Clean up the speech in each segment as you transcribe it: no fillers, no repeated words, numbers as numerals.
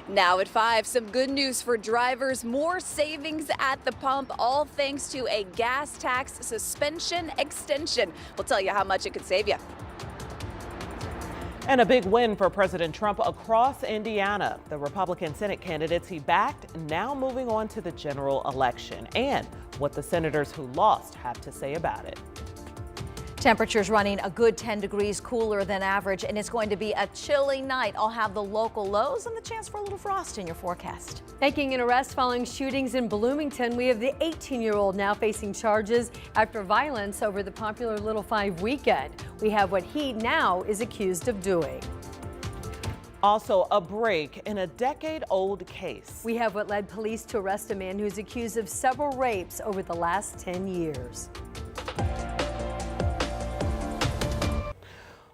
Now at 5, some good news for drivers. More savings at the pump, all thanks to a gas tax suspension extension. We'll tell you how much it could save you. And a big win for President Trump across Indiana. The Republican Senate candidates he backed now moving on to the general election, and what the senators who lost have to say about it. Temperatures running a good 10 degrees cooler than average, and it's going to be a chilly night. I'll have the local lows and the chance for a little frost in your forecast. Making an arrest following shootings in Bloomington, we have the 18-year-old now facing charges after violence over the popular Little Five weekend. We have what he now is accused of doing. Also, a break in a decade-old case. We have what led police to arrest a man who's accused of several rapes over the last 10 years.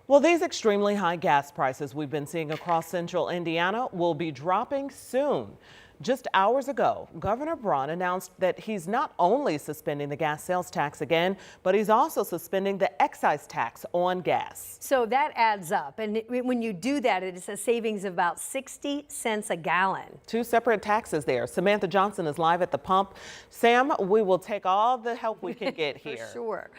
Well, these extremely high gas prices we've been seeing across central Indiana will be dropping soon. Just hours ago, Governor Braun announced that he's not only suspending the gas sales tax again, but he's also suspending the excise tax on gas. So that adds up. And when you do that, it is a savings of about 60 cents a gallon. Two separate taxes there. Samantha Johnson is live at the pump. Sam, we will take all the help we can get here. For sure.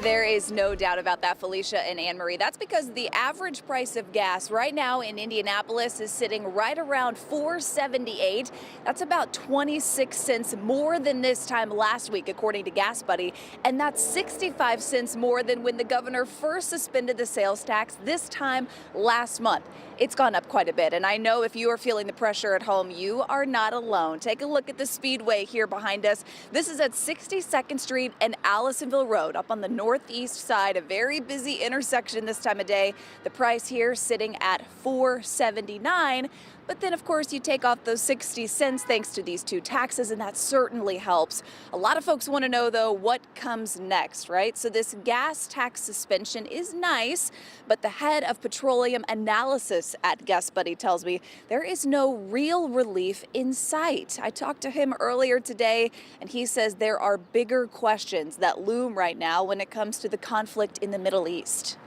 There is no doubt about that, Felicia and Anne Marie. That's because the average price of gas right now in Indianapolis is sitting right around $4.78. That's about 26 cents more than this time last week, according to Gas Buddy. And that's 65 cents more than when the governor first suspended the sales tax this time last month. It's gone up quite a bit. And I know if you are feeling the pressure at home, you are not alone. Take a look at the speedway here behind us. This is at 62nd Street and Allisonville Road up on the northeast side, a very busy intersection this time of day. The price here sitting at $4.79. But then, of course, you take off those 60 cents thanks to these two taxes, and that certainly helps. A lot of folks want to know, though, what comes next, right? So this gas tax suspension is nice, but the head of petroleum analysis at Gas Buddy tells me there is no real relief in sight. I talked to him earlier today, and he says there are bigger questions that loom right now when it comes to the conflict in the Middle East.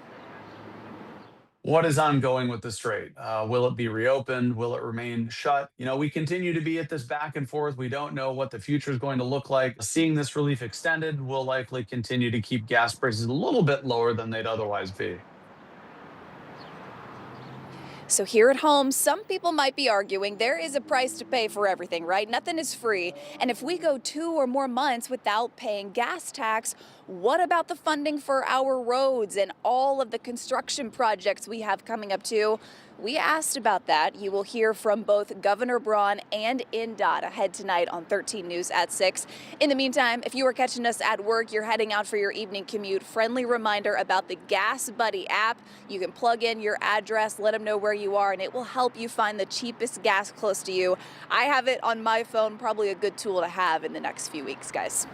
What is ongoing with the strait? Will it be reopened? Will it remain shut? You know, we continue to be at this back and forth. We don't know what the future is going to look like. Seeing this relief extended will likely continue to keep gas prices a little bit lower than they'd otherwise be. So here at home, some people might be arguing there is a price to pay for everything, right? Nothing is free. And if we go 2 or more months without paying gas tax, what about the funding for our roads and all of the construction projects we have coming up too? We asked about that. You will hear from both Governor Braun and INDOT ahead tonight on 13 News at 6. In the meantime, if you are catching us at work, you're heading out for your evening commute, friendly reminder about the Gas Buddy app. You can plug in your address, let them know where you are, and it will help you find the cheapest gas close to you. I have it on my phone, probably a good tool to have in the next few weeks, guys.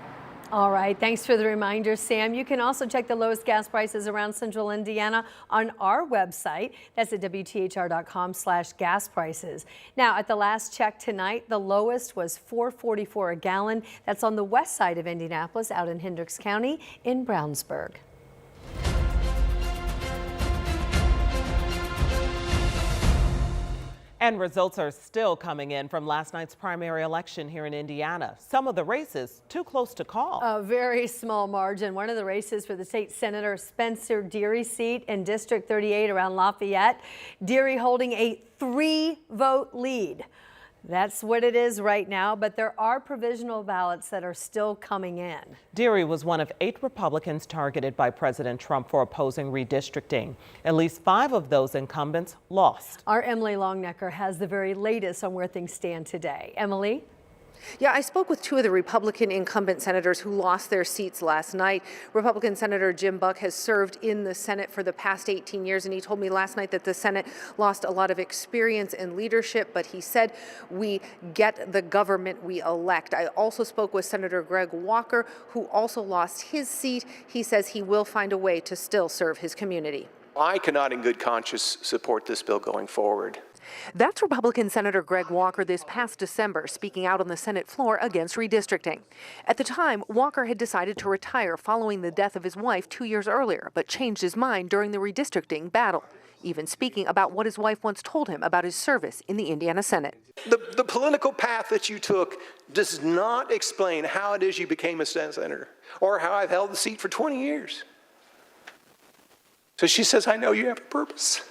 All right, thanks for the reminder, Sam. You can also check the lowest gas prices around central Indiana on our website. That's at WTHR.com/gas prices. Now, at the last check tonight, the lowest was $4.44 a gallon. That's on the west side of Indianapolis, out in Hendricks County in Brownsburg. And results are still coming in from last night's primary election here in Indiana. Some of the races too close to call. A very small margin. One of the races for the state senator Spencer Deary's seat in District 38 around Lafayette. Deary holding a 3-vote lead. That's what it is right now, but there are provisional ballots that are still coming in. Deary was one of 8 Republicans targeted by President Trump for opposing redistricting. At least 5 of those incumbents lost. Our Emily Longnecker has the very latest on where things stand today. Emily? Yeah, I spoke with 2 of the Republican incumbent senators who lost their seats last night. Republican Senator Jim Buck has served in the Senate for the past 18 years, and he told me last night that the Senate lost a lot of experience and leadership, but he said, we get the government we elect. I also spoke with Senator Greg Walker, who also lost his seat. He says he will find a way to still serve his community. I cannot in good conscience support this bill going forward. That's Republican Senator Greg Walker this past December, speaking out on the Senate floor against redistricting. At the time, Walker had decided to retire following the death of his wife 2 years earlier, but changed his mind during the redistricting battle. even speaking about what his wife once told him about his service in the Indiana Senate. The political path that you took does not explain how it is you became a senator or how I've held the seat for 20 years. So she says, I know you have a purpose.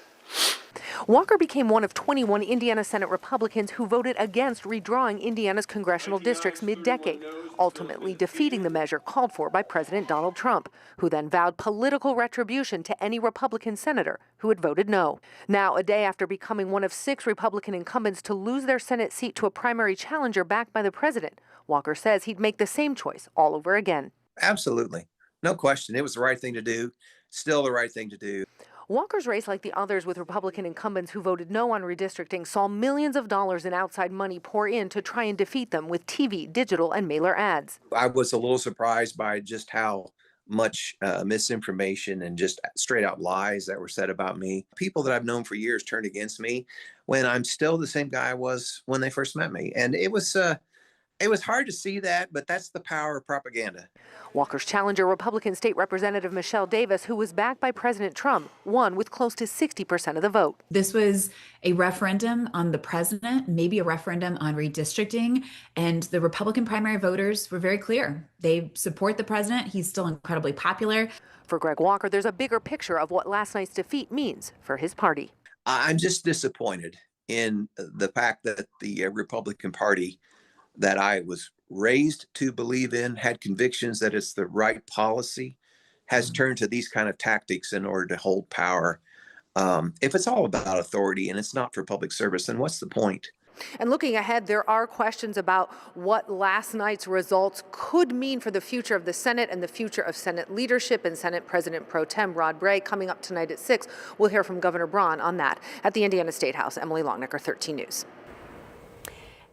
Walker became one of 21 Indiana Senate Republicans who voted against redrawing Indiana's congressional districts mid-decade, ultimately defeating the measure called for by President Donald Trump, who then vowed political retribution to any Republican senator who had voted no. Now, a day after becoming one of 6 Republican incumbents to lose their Senate seat to a primary challenger backed by the president, Walker says he'd make the same choice all over again. Absolutely. No question. It was the right thing to do. Still the right thing to do. Walker's race, like the others with Republican incumbents who voted no on redistricting, saw millions of dollars in outside money pour in to try and defeat them with TV, digital, and mailer ads. I was a little surprised by just how much misinformation and just straight out lies that were said about me. People that I've known for years turned against me when I'm still the same guy I was when they first met me. And it was hard to see that, but that's the power of propaganda. Walker's challenger, Republican State Representative Michelle Davis, who was backed by President Trump, won with close to 60% of the vote. This was a referendum on the president, maybe a referendum on redistricting, and the Republican primary voters were very clear. They support the president. He's still incredibly popular. For Greg Walker, there's a bigger picture of what last night's defeat means for his party. I'm just disappointed in the fact that the Republican Party that I was raised to believe in, had convictions that it's the right policy, has turned to these kind of tactics in order to hold power. If it's all about authority and it's not for public service, then what's the point? And looking ahead, there are questions about what last night's results could mean for the future of the Senate and the future of Senate leadership and Senate President Pro Tem Rod Bray. Coming up tonight at 6, we'll hear from Governor Braun on that at the Indiana State House. Emily Longnecker, 13 News.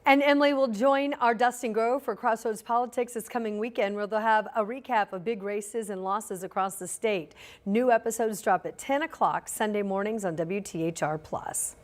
And Emily will join our Dustin Grove for Crossroads Politics this coming weekend, where they'll have a recap of big races and losses across the state. New episodes drop at 10 o'clock Sunday mornings on WTHR+.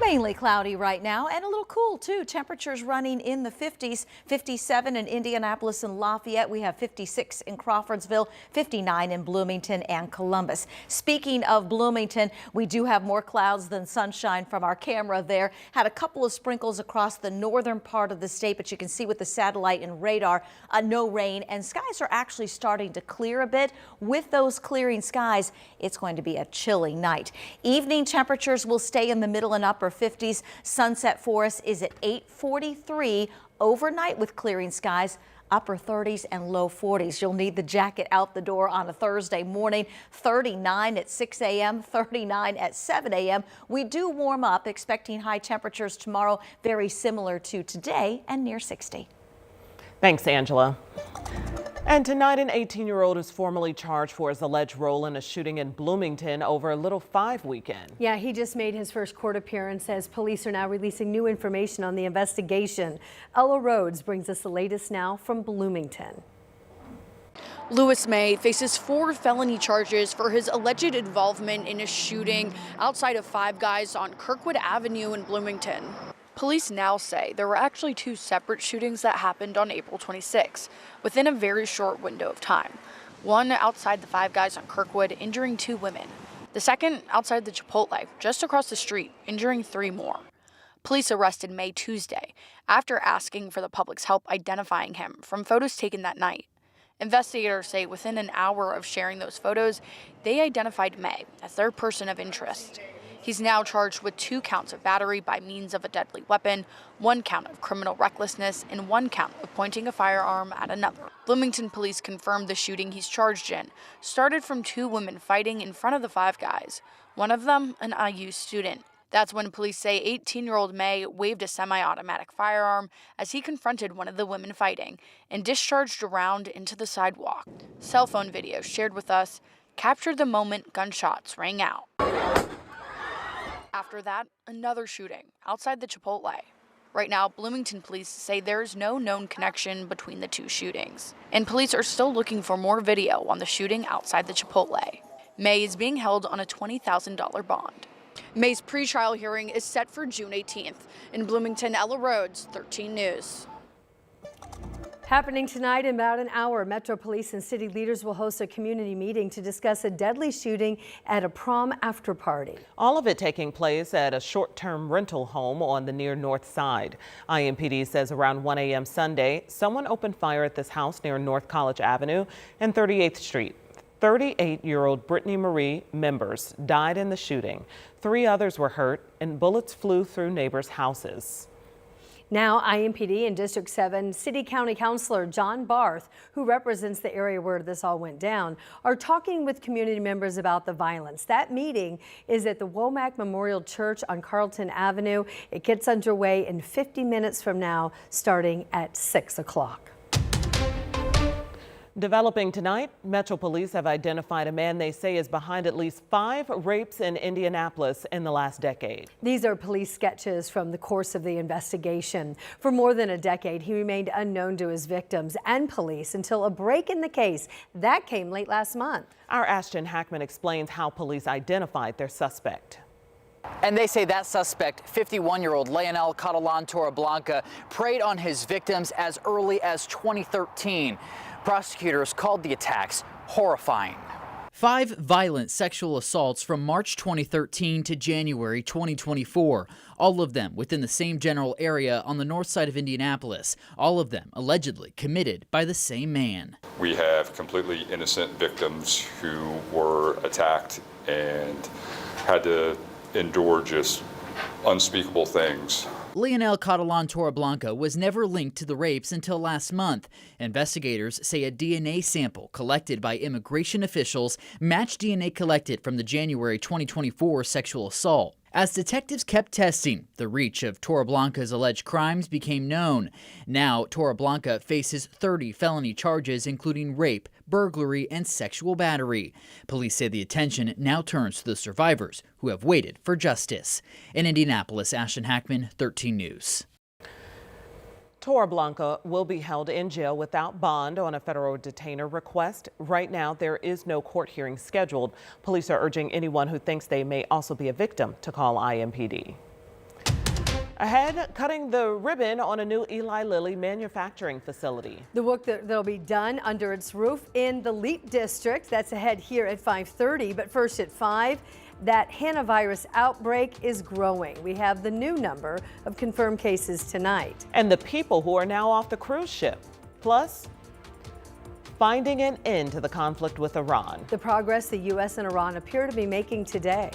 Mainly cloudy right now and a little cool too. Temperatures running in the 50s, 57 in Indianapolis and Lafayette. We have 56 in Crawfordsville, 59 in Bloomington and Columbus. Speaking of Bloomington, we do have more clouds than sunshine from our camera there. Had a couple of sprinkles across the northern part of the state, but you can see with the satellite and radar, no rain, and skies are actually starting to clear a bit. With those clearing skies, it's going to be a chilly night. Evening temperatures will stay in the middle and upper 50s. Sunset for us is at 8:43 overnight with clearing skies, upper 30s and low 40s. You'll need the jacket out the door on a Thursday morning. 39 at 6 a.m., 39 at 7 a.m. We do warm up, expecting high temperatures tomorrow, very similar to today and near 60. Thanks, Angela. And tonight, an 18-year-old is formally charged for his alleged role in a shooting in Bloomington over a Little 5 weekend. Yeah, he just made his first court appearance as police are now releasing new information on the investigation. Ella Rhodes brings us the latest now from Bloomington. Lewis May faces 4 felony charges for his alleged involvement in a shooting outside of Five Guys on Kirkwood Avenue in Bloomington. Police now say there were actually 2 separate shootings that happened on April 26, within a very short window of time. One outside the Five Guys on Kirkwood, injuring 2 women. The second outside the Chipotle, just across the street, injuring 3 more. Police arrested May Tuesday after asking for the public's help identifying him from photos taken that night. Investigators say within an hour of sharing those photos, they identified May as their person of interest. He's now charged with 2 counts of battery by means of a deadly weapon, 1 count of criminal recklessness, and 1 count of pointing a firearm at another. Bloomington police confirmed the shooting he's charged in started from 2 women fighting in front of the Five Guys, one of them an IU student. That's when police say 18-year-old May waved a semi-automatic firearm as he confronted one of the women fighting and discharged a round into the sidewalk. Cell phone video shared with us captured the moment gunshots rang out. After that, another shooting outside the Chipotle. Right now, Bloomington police say there is no known connection between the 2 shootings. And police are still looking for more video on the shooting outside the Chipotle. May is being held on a $20,000 bond. May's pretrial hearing is set for June 18th. In Bloomington, Ella Rhodes, 13 News. Happening tonight in about an hour, Metro Police and city leaders will host a community meeting to discuss a deadly shooting at a prom after party. All of it taking place at a short-term rental home on the near north side. IMPD says around 1 a.m. Sunday, someone opened fire at this house near North College Avenue and 38th Street. 38-year-old Brittany Marie Members died in the shooting. 3 others were hurt and bullets flew through neighbors' houses. Now, IMPD and District 7 City County Councilor John Barth, who represents the area where this all went down, are talking with community members about the violence. That meeting is at the Womack Memorial Church on Carlton Avenue. It gets underway in 50 minutes from now, starting at 6 o'clock. Developing tonight, Metro Police have identified a man they say is behind at least 5 rapes in Indianapolis in the last decade. These are police sketches from the course of the investigation. For more than a decade, he remained unknown to his victims and police until a break in the case. That came late last month. Our Ashton Hackman explains how police identified their suspect. And they say that suspect, 51-year-old Leonel Catalan Torreblanca, preyed on his victims as early as 2013. Prosecutors called the attacks horrifying. 5 violent sexual assaults from March 2013 to January 2024, all of them within the same general area on the north side of Indianapolis, all of them allegedly committed by the same man. We have completely innocent victims who were attacked and had to endure just unspeakable things. Leonel Catalan Torreblanca was never linked to the rapes until last month. Investigators say a DNA sample collected by immigration officials matched DNA collected from the January 2024 sexual assault. As detectives kept testing, the reach of Torreblanca's alleged crimes became known. Now, Torreblanca faces 30 felony charges, including rape, burglary, and sexual battery. Police say the attention now turns to the survivors who have waited for justice. In Indianapolis, Ashton Hackman, 13 News. Torreblanca will be held in jail without bond on a federal detainer request. Right now, there is no court hearing scheduled. Police are urging anyone who thinks they may also be a victim to call IMPD. Ahead, cutting the ribbon on a new Eli Lilly manufacturing facility. The work that'll be done under its roof in the Leap District. That's ahead here at 5:30, but first at 5. That hantavirus outbreak is growing. We have the new number of confirmed cases tonight. And the people who are now off the cruise ship. Plus, finding an end to the conflict with Iran. The progress the U.S. and Iran appear to be making today.